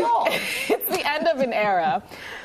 right. It's the end of an era.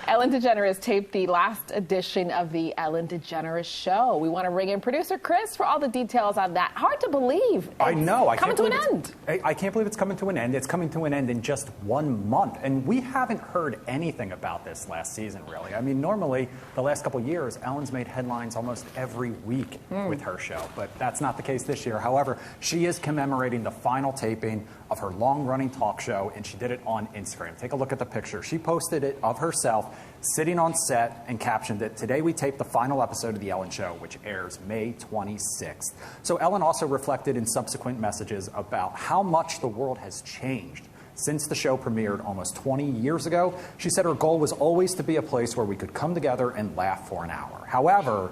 Ellen DeGeneres taped the last edition of the Ellen DeGeneres Show. We want to bring in producer Chris for all the details on that. Hard to believe. I know. Coming to an end. I can't believe it's coming to an end. It's coming to an end in just 1 month. And we haven't heard anything about this last season, really. I mean, normally, the last couple of years, Ellen's made headlines almost every week with her show. But that's not the case this year. However, she is commemorating the final taping of her long-running talk show, and she did it on Instagram. Take a look at the picture. She posted it of herself sitting on set and captioned it, "Today we taped the final episode of The Ellen Show, which airs May 26th. So Ellen also reflected in subsequent messages about how much the world has changed since the show premiered almost 20 years ago. She said her goal was always to be a place where we could come together and laugh for an hour. However,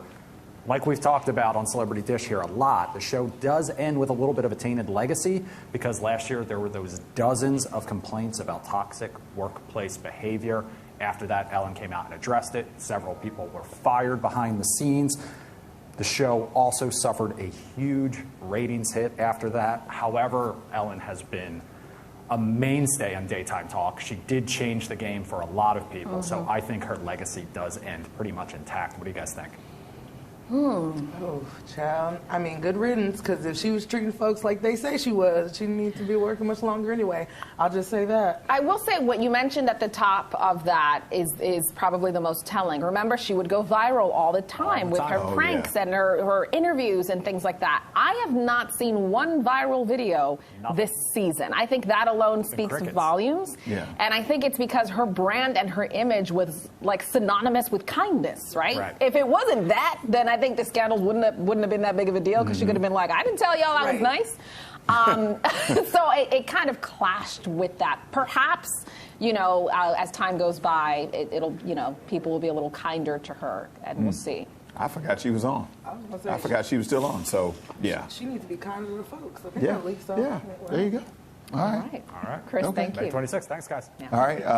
like we've talked about on Celebrity Dish here a lot, the show does end with a little bit of a tainted legacy because last year there were those dozens of complaints about toxic workplace behavior. After that, Ellen came out and addressed it. Several people were fired behind the scenes. The show also suffered a huge ratings hit after that. However, Ellen has been a mainstay on daytime talk. She did change the game for a lot of people, so I think her legacy does end pretty much intact. What do you guys think? Oh, child. I mean, good riddance, because if she was treating folks like they say she was, she needs to be working much longer anyway. I'll just say that. I will say what you mentioned at the top of that is probably the most telling. Remember, she would go viral all the time with her pranks and her interviews and things like that. I have not seen one viral video this season. I think that alone speaks volumes. Yeah. And I think it's because her brand and her image was like synonymous with kindness, right? If it wasn't that, then I think the scandals wouldn't have been that big of a deal because she could have been like, I didn't tell y'all I was nice. So it kind of clashed with that. Perhaps, you know, as time goes by, it'll, you know, people will be a little kinder to her, and we'll see. I forgot she was on. I forgot she was still on. So, yeah. She needs to be kinder to folks, apparently. Yeah. There you go. All right. Chris, thank you. May 26th. Thanks, guys. All right.